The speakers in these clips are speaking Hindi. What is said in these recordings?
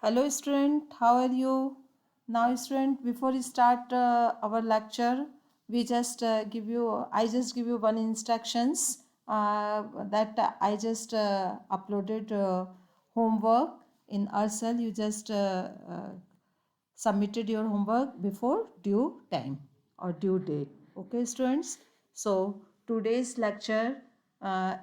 Hello student, how are you? Now student, before we start our lecture, we just I just give you one instructions that I just uploaded homework in Ursel. You just submitted your homework before due time or due date. Okay students, so today's lecture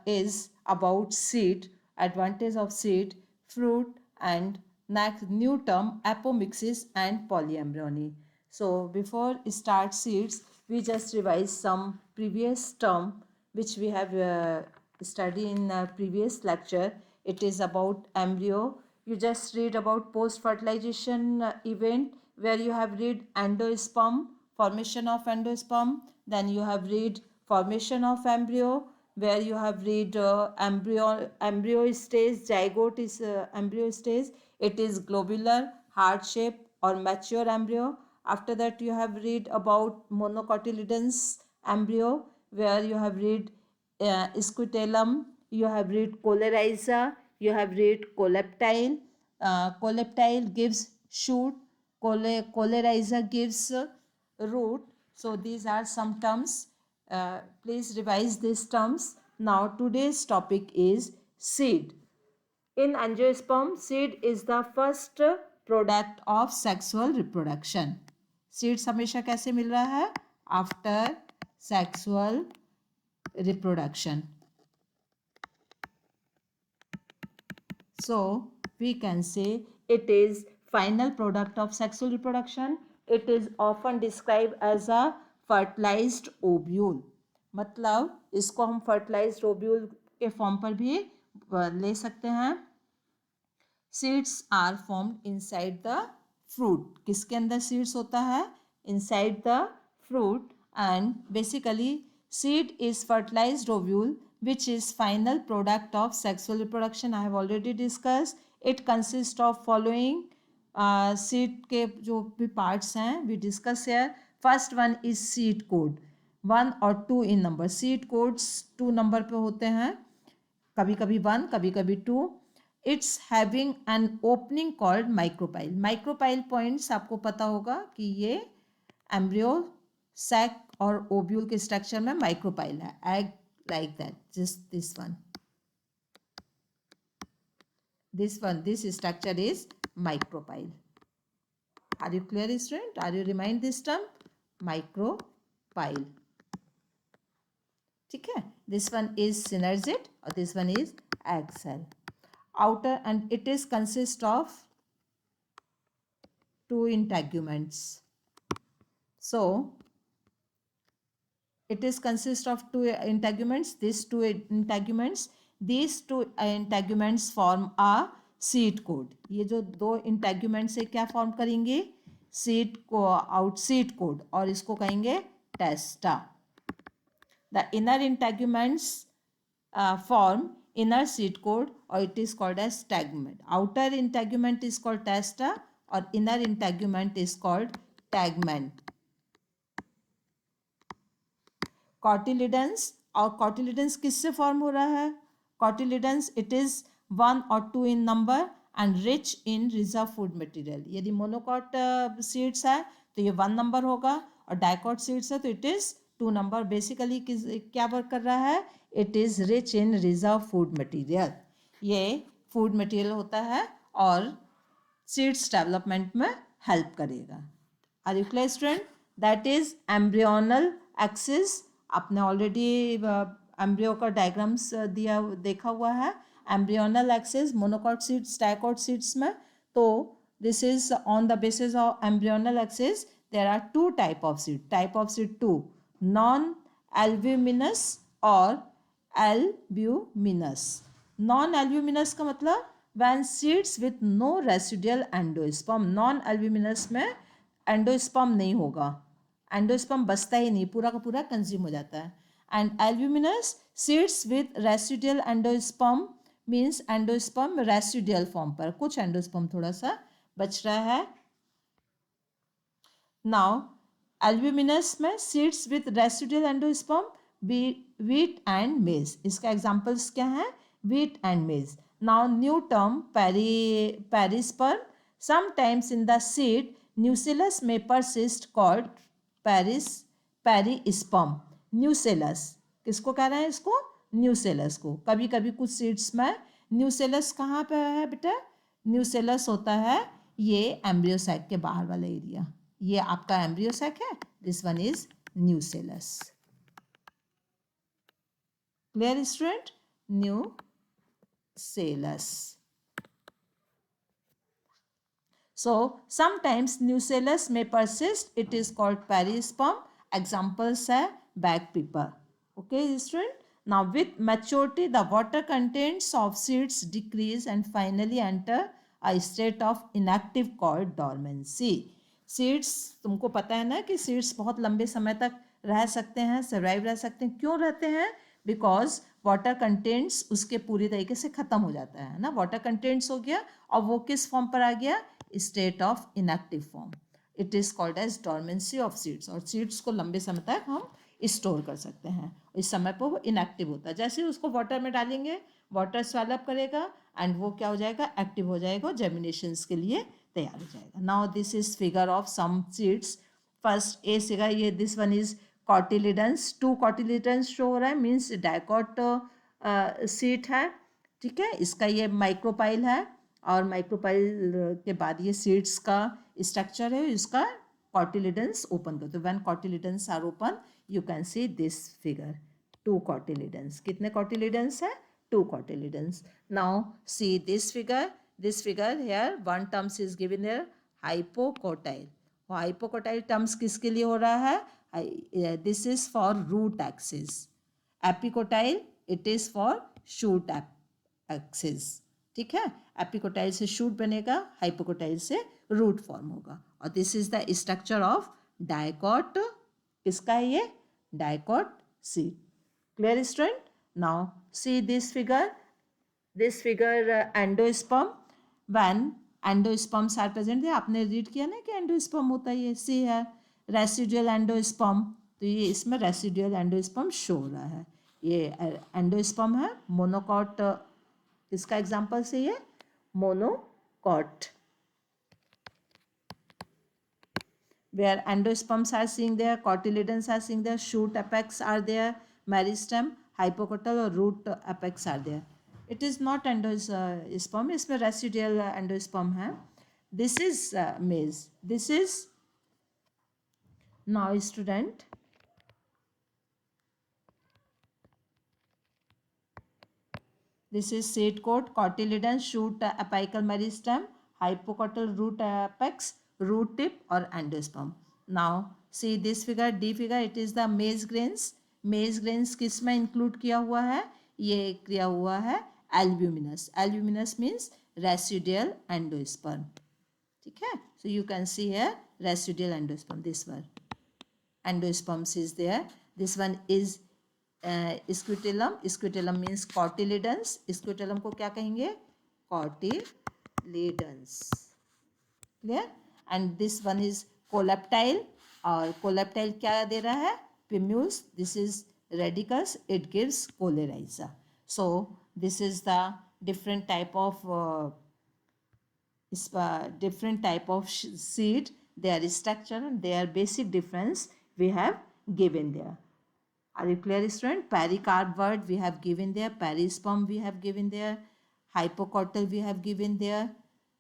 is about seed, advantage of seed, fruit, and next new term apomixis and polyembryony. So before start seeds, we just revise some previous term which we have studied in previous lecture. It is about embryo. You just read about post fertilization event, where you have read endosperm, formation of endosperm. Then you have read formation of embryo, where you have read embryo stage, zygote is embryo stage. It is globular, heart shape or mature embryo. After that you have read about monocotyledons embryo, where you have read scutellum, you have read coleryza, you have read coleptile. Coleptile gives shoot, coleryza gives root. So these are some terms. Please revise these terms. Now today's topic is seed. In angiosperm, seed is the first product of sexual reproduction. Seeds हमेशा कैसे मिल रहा है? After sexual reproduction. So we can say it is final product of sexual reproduction. It is often described as a fertilized ovule. मतलब इसको हम fertilized ovule के फॉर्म पर भी ले सकते हैं. Seeds are formed inside the fruit. किसके अंदर seeds होता है? Inside the fruit. And basically seed is fertilized ovule which is final product of sexual reproduction. I have already discussed. It consists of following seed के जो भी parts हैं we discuss here. First one is seed coat. 1 और 2 in number. Seed coats 2 number पे होते हैं. कभी कभी 1, कभी कभी 2. It's having an opening called micropyle. Micropyle points आपको पता होगा कि ये एम्ब्रियो सैक और ओब्यूल के स्ट्रक्चर में माइक्रोपाइल है. Egg like that, just this one, this structure is micropyle. Are you clear student? Are you remind this term micropyle? ठीक है. This one is synergid और this one is egg cell. Outer, and it is consist of 2 integuments. So it is consist of 2 integuments. These 2 integuments form a seed coat. ये जो 2 integuments से क्या form करेंगे? seed को out seed coat, और इसको कहेंगे testa. The inner integuments form inner seed coat, or it is called as tegment. Outer integument is called testa और inner integument is called tegment. Cotyledons, और कॉटिलिडेंस किससे फॉर्म हो रहा है? कॉटिलिडेंस इट इज 1 और 2 in number and rich in reserve food material. यदि मोनोकॉट सीड्स है तो ये 1 नंबर होगा, और डाइकॉट सीड्स है तो इट इज 2 नंबर. बेसिकली क्या वर्क कर रहा है? It is rich in reserve food material. ये फूड मटेरियल होता है और सीड्स डेवलपमेंट में हेल्प करेगा. Are you clear student? That is embryonal axis. आपने ऑलरेडी एम्ब्रियो का डायग्राम्स दिया देखा हुआ है. Embryonal axis monocot seeds dicot seeds में. तो this is on the basis of embryonal axis there are 2 type of seed. Type of seed 2, non albuminous और एल्ब्यूमिनस. नॉन एल्ब्यूमिनस का मतलब when seeds with no residual endosperm. Non albuminous में एंडोस्पर्म नहीं होगा, एंडोस्पर्म बचता ही नहीं, पूरा का पूरा कंज्यूम हो जाता है. And albuminous seeds with residual endosperm means endosperm residual form पर, कुछ एंडोस्पर्म थोड़ा सा बच रहा है. नाउ एल्ब्यूमिनस में seeds with residual endosperm wheat and मेज. इसका एग्जांपल्स क्या हैं? व्हीट एंड मेज. Now new term perisperm. Sometimes in the seed nucellus may persist called perisperm. Nucellus किसको कह रहे हैं? इसको न्यूसेलस को. कभी कभी कुछ सीड्स में न्यूसेलस कहाँ पे है बेटा? न्यूसेलस होता है ये एम्ब्रियो सैक के बाहर वाला एरिया. ये आपका एम्ब्रियो सैक है. This one is nucellus. Clear student? Nucellus. So sometimes nucellus may persist. It is called perisperm. Examples are bag paper. Okay, student. Now with maturity, the water contents of seeds decrease and finally enter a state of inactive called dormancy. Seeds तुमको पता है ना कि seeds बहुत लंबे समय तक रह सकते हैं, survive रह सकते हैं. क्यों रहते हैं? बिकॉज वाटर कंटेंट्स उसके पूरी तरीके से ख़त्म हो जाता है ना. वाटर कंटेंट्स हो गया और वो किस फॉर्म पर आ गया? State of inactive form. It is called as dormancy of seeds. और सीड्स को लंबे समय तक हम स्टोर कर सकते हैं. इस समय पर वो इनएक्टिव होता है. जैसे ही उसको वाटर में डालेंगे, वाटर स्वेलअप करेगा एंड वो क्या हो जाएगा? एक्टिव हो जाएगा, जेमिनेशंस के लिए तैयार हो जाएगा. Now this is figure of some seeds. First a सीगा ये, this one is cotyledons. 2 cotyledons show हो रहा है, मीन्स डायकॉट सीट है. ठीक है, इसका ये माइक्रोपाइल है और माइक्रोपाइल के बाद ये सीड्स का स्ट्रक्चर है. इसका कॉटिलिडन्स ओपन कर दो. When cotyledons are open you can see this figure. 2 cotyledons. कितने कॉटिलिडन्स है? 2 cotyledons. Now see this figure. This figure here one terms is given here, hypocotyl. Hypocotyl terms किसके लिए हो रहा है? This is for root axis. Epicotyl it is for shoot axis. ठीक है, एपिकोटाइल से शूट बनेगा, हाइपोकोटाइल से रूट फॉर्म होगा. और this is the structure of dicot. किसका है ये? Dicot seed. Clear student? Now see this figure. This figure endosperm. When endosperms are present, आपने रीड किया ना कि एंडोस्पर्म होता है. ये सी है रेसिडुअल एंडोस्पर्म. तो ये इसमें रेसिडुअल एंडोस्पर्म शो हो रहा है. ये एंडोस्पर्म है. मोनोकॉट किसका एग्जाम्पल से? ये monocot. where endosperms are seen there, cotyledons are seen there, shoot apex are there, meristem, hypocotyl और root apex are there. It is not endosperm, इसमें residual endosperm है. This is maize. This is now student. This is seed coat, cotyledon, shoot apical meristem, hypocotyl, root apex, root tip और endosperm. Now see this figure, D figure. It is the maize grains. Maize grains किस में include किया हुआ है? ये किया हुआ है albuminous. Albuminous means residual endosperm. ठीक है? So you can see here residual endosperm. This one endosperms is there. This one is scutellum. Scutellum means cotyledons. Scutellum को क्या कहेंगे? Cotyledons. Clear? And this one is coleoptile. और कोलेप्टाइल क्या दे रहा है? Plumules. This is radicles. It gives coleorhiza. So this is the different type of seed, their structure and their basic difference we have given there. Are you clear, student? Pericarp word we have given there, perisperm we have given there, hypocotyl we have given there,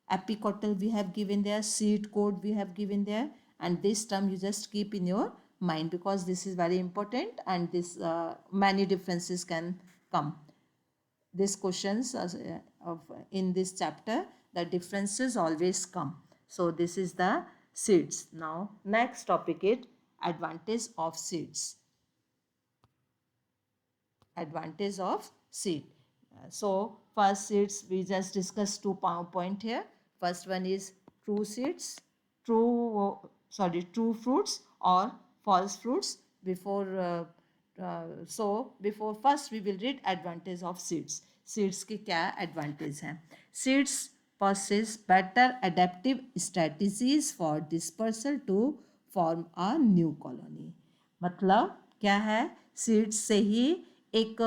epicotyl we have given there, seed coat we have given there, and this term you just keep in your mind because this is very important and this many differences can come. These questions in this chapter, the differences always come. So this is the seeds. Now next topic is advantage of seeds. Advantage of seed. So first seeds we just discussed 2 point here. First one is true seeds, true fruits or false fruits. Before first we will read advantage of seeds. Seeds की क्या advantage हैं? Seeds possess better adaptive strategies for dispersal to form a new colony. मतलब क्या है? सीड्स से ही एक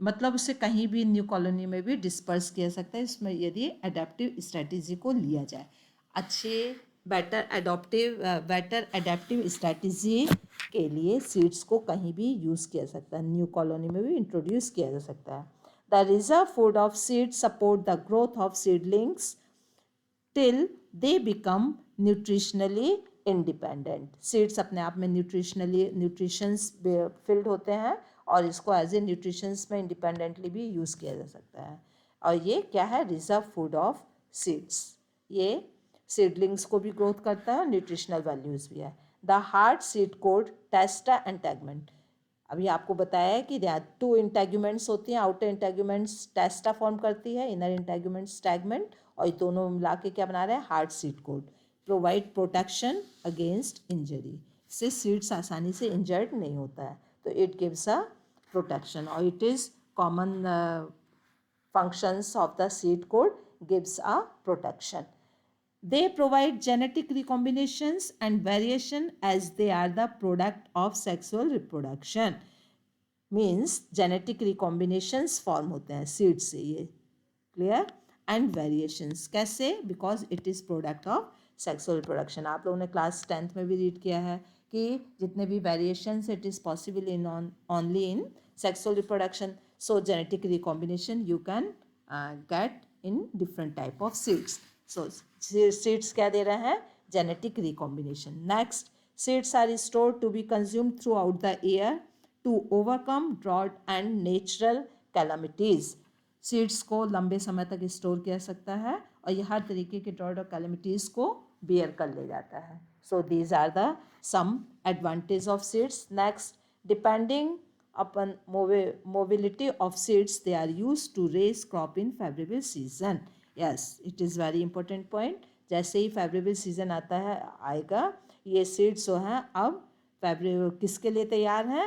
मतलब उसे कहीं भी न्यू कॉलोनी में भी डिस्पर्स किया सकता है, इसमें यदि एडेप्टिव स्ट्रैटेजी को लिया जाए। अच्छे बेटर एडेप्टिव स्ट्रैटेजी के लिए सीड्स को कहीं भी यूज़ किया जा सकता है, न्यू कॉलोनी में भी इंट्रोड्यूस किया जा सकता है। The reserve food of seeds support the growth of seedlings till they become nutritionally independent. Seeds अपने आप में न्यूट्रिशंस फिल्ड होते हैं और इसको एज ए न्यूट्रिशंस में इंडिपेंडेंटली भी यूज़ किया जा सकता है। और ये क्या है, रिजर्व फूड ऑफ सीड्स। ये सीडलिंग्स को भी ग्रोथ करता है, न्यूट्रिशनल वैल्यूज़ भी है। The hard seed coat testa and tegmen. अभी आपको बताया है कि टू इंटेग्यूमेंट्स होती हैं, आउटर इंटेग्यूमेंट्स टेस्टा फॉर्म करती है, इनर इंटेग्यूमेंट्स टैगमेंट, और ये दोनों मिला के क्या बना रहे हैं, hard seed code. Provide protection against injury, इससे सीड्स आसानी से इंजर्ड नहीं होता है, तो इट गिव्स अ प्रोटेक्शन। और it is common functions of the seed coat gives a protection. They provide genetic recombinations and variation as they are the product of sexual reproduction. Means genetic recombinations form होते हैं seed से, ये clear? And variations कैसे? Because it is product of sexual reproduction. आप लोगों ने क्लास 10th में भी रीड किया है कि जितने भी variations it is possible in only in sexual reproduction. So genetic recombination you can get in different type of seeds. So seeds क्या दे रहे हैं, genetic recombination. Next, seeds are stored to be consumed throughout the year to overcome drought and natural calamities. Seeds को लंबे समय तक स्टोर किया सकता है और ये हर तरीके के ड्रॉट और कैलेमिटीज़ को बियर कर ले जाता है. So these are the some advantage of seeds. Next, depending upon mobility of seeds, they are used to raise crop in favorable season. Yes, it is very important point. जैसे ही favorable season आता है आएगा, ये seeds जो हैं अब favorable किसके लिए तैयार हैं,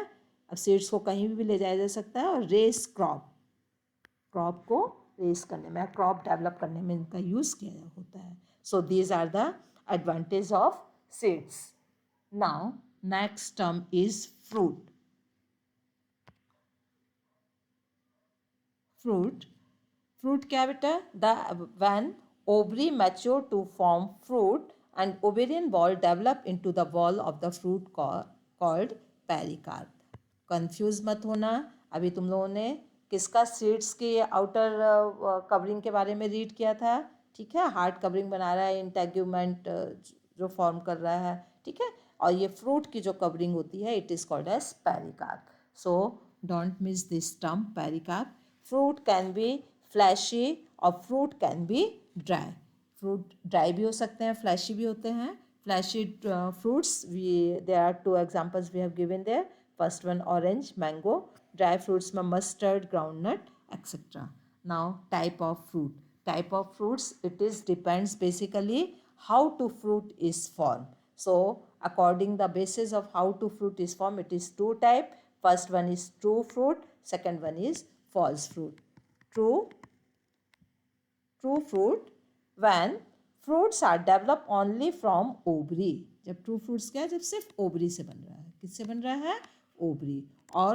अब seeds को कहीं भी ले जाया जा सकता है और raise crop को raise करने में, crop develop करने में इनका use किया होता है. So these are the advantage of seeds. Now next term is fruit. Fruit क्या बेटा, when ovary mature to form fruit and ovarian ball develop into the ball of the fruit called pericarp. Confuse मत होना, अभी तुम लोगों ने किसका सीड्स की आउटर कवरिंग के बारे में रीड किया था, ठीक है, हार्ड कवरिंग बना रहा है, इंटेग्यूमेंट जो फॉर्म कर रहा है, ठीक है, और ये फ्रूट की जो कवरिंग होती है it is called as pericarp. So don't miss this term pericarp. Fruit can be fleshy और fruit can be dry. Fruit dry भी हो सकते हैं, फ्लैशी भी होते हैं. Fleshy fruits there are two examples we have given there. First one orange, mango. Dry fruits में mustard, groundnut etcetera. Now type of fruit. Type of fruits it is depends basically how to fruit is form. So according the basis of how to fruit is formed, it is two type. First one is true fruit, second one is false fruit. True fruit when fruits are developed only from ovary. जब true fruits क्या है, जब सिर्फ ovary से बन रहा है. किससे बन रहा है, ovary, और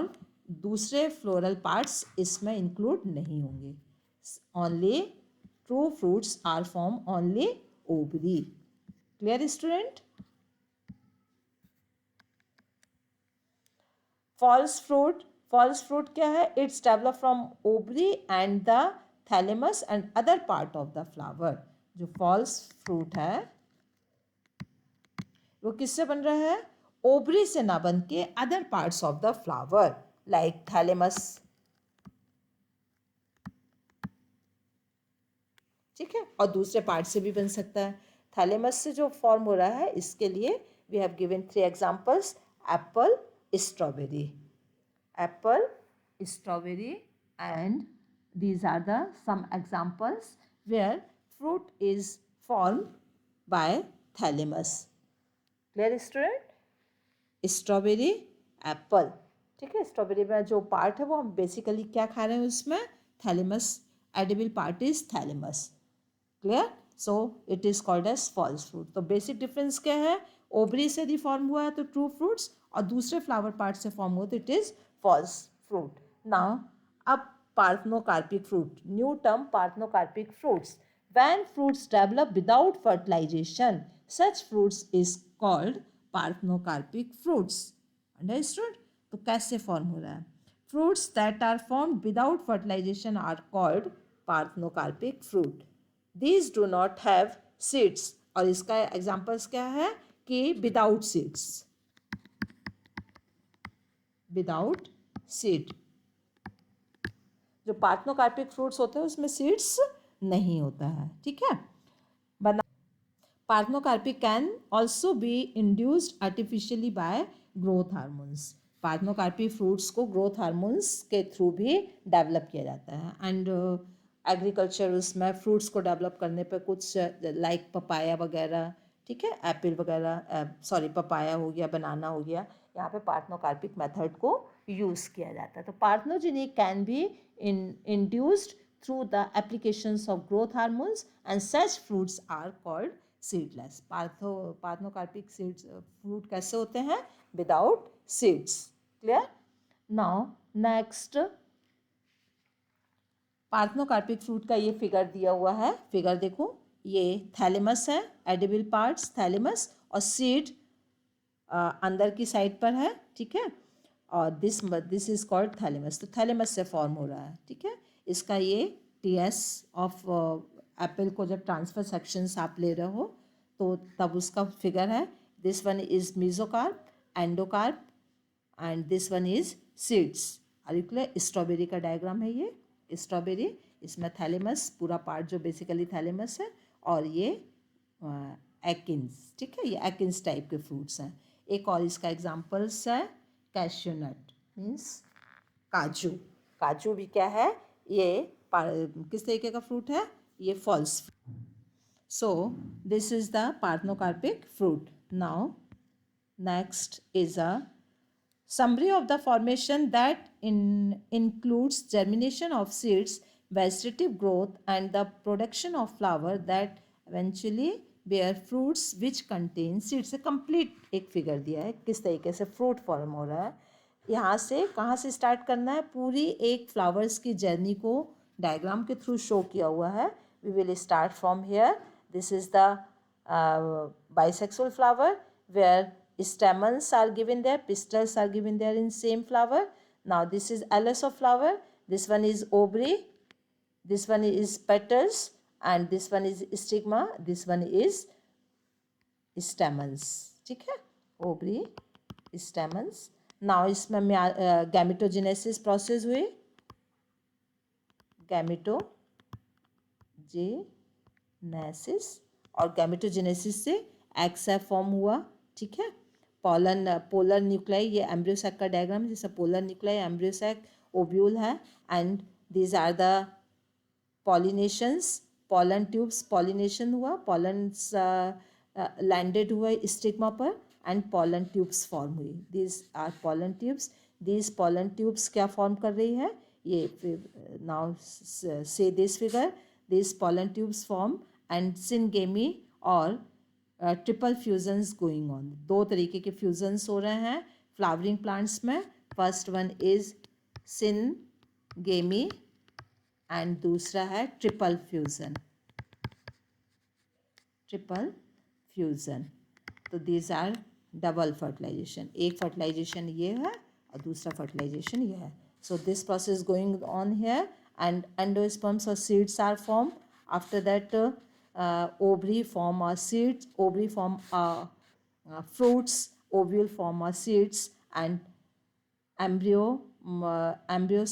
दूसरे floral parts इसमें include नहीं होंगे. Only true fruits are formed only ovary. Clear student? False fruit क्या है, it's develop from ovary and the thalamus and other part of the flower. जो फॉल्स फ्रूट है वो किससे बन रहा है, ओवरी से ना बन के other parts of the flower like thalamus. ठीक है, और दूसरे पार्ट से भी बन सकता है. थैलेमस से जो फॉर्म हो रहा है इसके लिए we have given 3 examples. Apple, strawberry, and these are the some examples where fruit is formed by thalamus. Clear student? Strawberry, apple. ठीक है, स्ट्रॉबेरी में जो पार्ट है वो हम बेसिकली क्या खा रहे हैं, उसमें thalamus, edible part is thalamus. Clear? So it is called as false fruit. तो बेसिक डिफरेंस क्या है, ओवरी से यदि फॉर्म हुआ है तो ट्रू फ्रूट्स, और दूसरे फ्लावर पार्ट से फॉर्म हुआ तो it is false fruit. Now, a parthenocarpic fruit. New term, parthenocarpic fruits. When fruits develop without fertilization, such fruits is called parthenocarpic fruits. Understood? तो कैसे फॉर्म हो रहा है? Fruits that are formed without fertilization are called parthenocarpic fruit. These do not have seeds. और इसका एग्जाम्पल्स क्या है कि विदाउट सीड्स, विदाउट सीड. जो पार्थेनोकार्पिक फ्रूट्स होते हैं उसमें सीड्स नहीं होता है. ठीक है. Parthenocarpic can also be induced artificially bye growth hormones. Parthenocarpic fruits को ग्रोथ हार्मोन्स के थ्रू भी डेवलप किया जाता है. एंड एग्रीकल्चर उसमें फ्रूट्स को डेवलप करने पे कुछ लाइक पपाया वगैरह, ठीक है, एप्पल वगैरह, सॉरी पपाया हो गया, बनाना हो गया, यहाँ पे पार्थेनोकार्पिक मेथड को यूज़ किया जाता है. तो parthenogeny can be induced through the applications of growth hormones and such fruits are called seedless. Parthenocarpic seeds fruit कैसे होते हैं? Without seeds. Clear. Now next, parthenocarpic fruit का ये फिगर दिया हुआ है. फिगर देखो, ये थैलेमस है, एडिबल पार्ट्स थैलेमस, और सीड अंदर की साइड पर है. ठीक है. और दिस इज कॉल्ड थैलेमस. तो थैलेमस से फॉर्म हो रहा है. ठीक है. इसका ये टीएस ऑफ एप्पल को जब ट्रांसफर सेक्शंस आप ले रहे हो तो तब उसका फिगर है. This one is mesocarp, endocarp, and this one is seeds. Are you clear? Strawberry का डायग्राम है ये. स्ट्रॉबेरी, इसमें थैलेमस पूरा पार्ट जो बेसिकली थैलेमस है, और ये एकिन्स. ठीक है. ये एकिन्स टाइप के फ्रूट्स हैं. एक और इसका एग्जाम्पल्स है कैश्यू नट, मीन्स काजू. काजू भी क्या है? ये किस तरीके का फ्रूट है? ये false. So this is the parthenocarpic fruit. Now next is a summary of the formation that includes germination of seeds, vegetative growth, and the production of flower that eventually bear fruits which contain seeds. से complete एक फिगर दिया है किस तरीके से फ्रूट फॉर्म हो रहा है. यहाँ से कहाँ से स्टार्ट करना है? पूरी एक फ्लावर्स की जर्नी को डायग्राम के थ्रू शो किया हुआ है. We will start from here. This is the bisexual flower where stamens are given there, pistils are given there in same flower. Now this is allis of flower, this one is ovary, this one is petals, and this one is stigma, this one is stamens. ठीक है. ovary, stamens. Now इसमें गैमेटोजेनेसिस प्रोसेस हुई, गैमेटोजेनेसिस, और गैमेटोजेनेसिस से एक्सा फॉर्म हुआ. ठीक है. पोलर न्यूक्लाई, ये एम्ब्रियोसैक का डायग्राम है जिसमें पोलर न्यूक्लाई, एम्ब्रियोसैक, ओव्यूल है. And these are the pollinations. Pollen tubes, pollination हुआ, पॉलन्स लैंडेड हुआ स्टिग्मा पर, एंड पॉलन ट्यूब्स फॉर्म हुई. These are pollen tubes. These pollen tubes क्या फॉर्म कर रही है? ये now see this figure, this pollen tubes form and syngamy और ट्रिपल फ्यूजन्स गोइंग ऑन. दो तरीके के फ्यूजन्स हो रहे हैं फ्लावरिंग प्लांट्स में. First one is syngamy and दूसरा है ट्रिपल फ्यूजन. Triple fusion. तो दीज आर डबल फर्टिलाइजेशन. एक फर्टिलाइजेशन ये है और दूसरा फर्टिलाइजेशन ये है. So this process going on here and endosperms और seeds are form. After that ovary form or seeds, ovary form fruits, ovule form or seeds, and embryo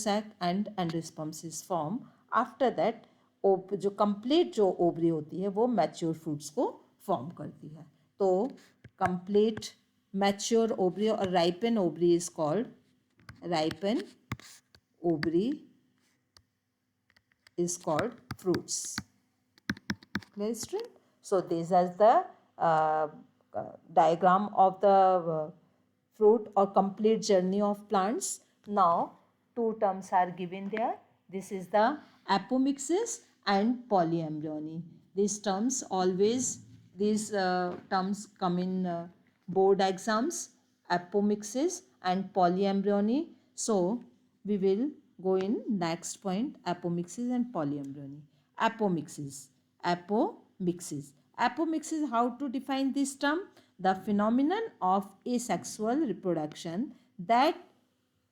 sac and endosperms is form. After that जो complete जो ovary होती है वो mature fruits को form करती है. तो complete mature ovary और ripen ovary is called ripen ovary is called fruits. Clear, student? So this is the diagram of the fruit or complete journey of plants. Now two terms are given there. This is the apomixis and polyembryony. These terms come in board exams. Apomixis and polyembryony. So we will go in next point, apomixis and polyembryony. Apomixis. Apomixis. Apomixis, how to define this term? The phenomenon of asexual reproduction that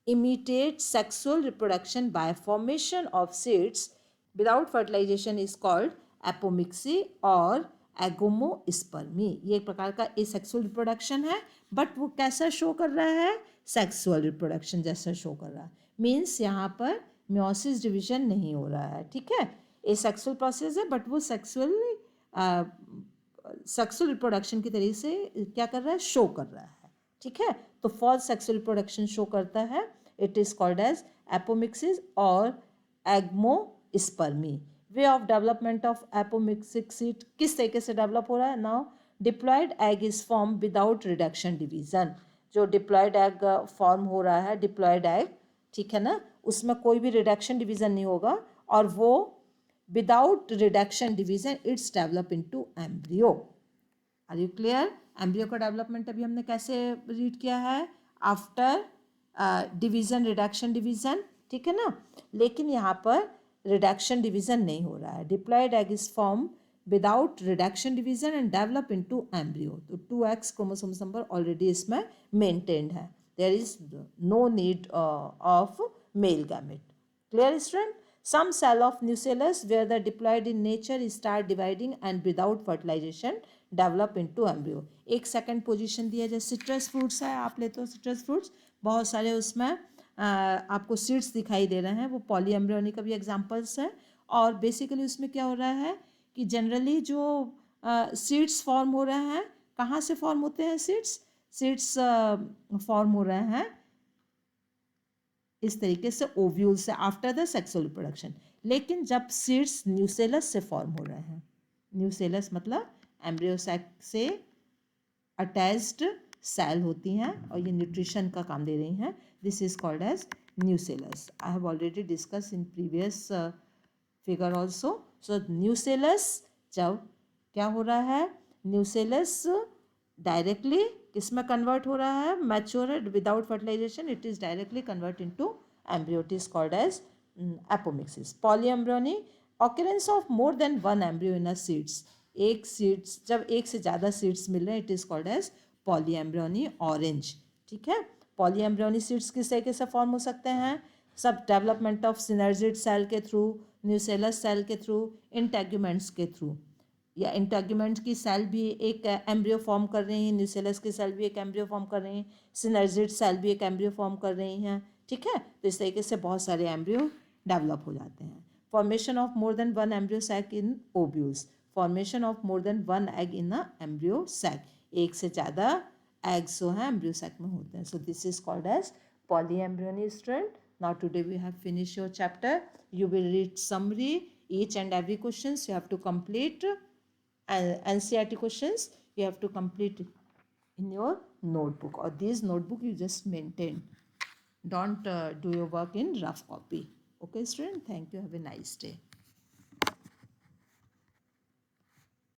imitates sexual reproduction by formation of seeds without fertilization is called apomixy और एगोमोस्पर्मी. ये एक प्रकार का एसेक्सुअल रिप्रोडक्शन है, बट वो कैसा शो कर रहा है? सेक्सुअल रिप्रोडक्शन जैसा शो कर रहा है. मीन्स यहाँ पर म्योसिस डिवीजन नहीं हो रहा है. ठीक है, एसेक्सुअल प्रोसेस है, बट वो सेक्सुअल रिप्रोडक्शन की तरीके से क्या कर रहा है? शो कर रहा है. ठीक है, तो फॉल्स सेक्सुअल रिप्रोडक्शन शो करता है. It is called as apomixis और agamospermy. Way of development of apomictic seed किस तरीके से डेवलप हो रहा है? Now diploid egg is form without reduction division. जो डिप्लॉयड एग फॉर्म हो रहा है, डिप्लॉयड एग, ठीक है ना, उसमें कोई भी रिडक्शन डिवीजन नहीं होगा और वो without reduction division its develop into embryo. Are you clear? Embryo का डेवलपमेंट अभी हमने कैसे रीड किया है? After division, reduction division. ठीक है ना, लेकिन यहाँ पर रिडक्शन डिवीजन नहीं हो रहा है. Diploid egg is form without reduction division and develop into embryo. तो 2x क्रोमोसोम नंबर ऑलरेडी इसमें मेंटेन्ड है. There is no need of male gamete. Clear student? Some cell of nucellus where the diploid in nature start dividing and without fertilization develop into embryo. एक सेकंड पोजीशन दिया, जैसे सिट्रस फ्रूट्स है, आप लेते हो सिट्रस फ्रूट्स, बहुत सारे उसमें आपको सीड्स दिखाई दे रहे हैं, वो पॉली एम्ब्रियोनी का भी एग्जांपल्स है. और बेसिकली उसमें क्या हो रहा है कि जनरली जो सीड्स फॉर्म हो रहे हैं, कहाँ से फॉर्म होते हैं सीड्स? सीड्स फॉर्म हो रहे हैं इस तरीके से ओव्यूल से आफ्टर द सेक्सुअल रिप्रोडक्शन. लेकिन जब सीड्स न्यूसेलस से फॉर्म हो रहे हैं, न्यूसेलस मतलब एम्ब्रियोसैक से अटैच्ड सेल होती हैं और ये न्यूट्रिशन का काम दे रही हैं, this is called as nucellus. I have already discuss in previous figure also. So nucellus जब क्या हो रहा है? न्यूसेलस डायरेक्टली किसमें कन्वर्ट हो रहा है? Mature without fertilization, it is directly convert into embryo. It is called as apomixis. Polyembryony, occurrence of more than one embryo in a seeds. एक सीड्स, जब एक से ज़्यादा सीड्स मिल रहे हैं, it is called as polyembryony orange. ठीक है, पॉलीएम्ब्रियोनी सीड्स किस तरीके से फॉर्म हो सकते हैं? सब डेवलपमेंट ऑफ सिनर्जिड सेल के थ्रू, न्यूसेलस सेल के थ्रू, इंटेग्यूमेंट्स के थ्रू. या इंटेग्यूमेंट की सेल भी एक एम्ब्रियो फॉर्म कर रही हैं, न्यूसेलस की सेल भी एक एम्ब्रियो फॉर्म कर रही हैं, सिनर्जिड सेल भी एक एम्ब्रियो फॉर्म कर रही हैं. ठीक है, तो इस तरीके से बहुत सारे एम्ब्रियो डेवलप हो जाते हैं. Formation of more than one embryo sac in ovules. Formation of more than one egg in a embryo sac. एक से ज़्यादा एग्स जो हैं एम्ब्रियो सैक में होते हैं. So this is called as polyembryony. Student, now today we have finished your chapter. You will read summary, each and every questions you have to complete. NCERT questions you have to complete in your notebook, or this notebook you just maintain. Don't do your work in rough copy. Okay student, thank you, have a nice day.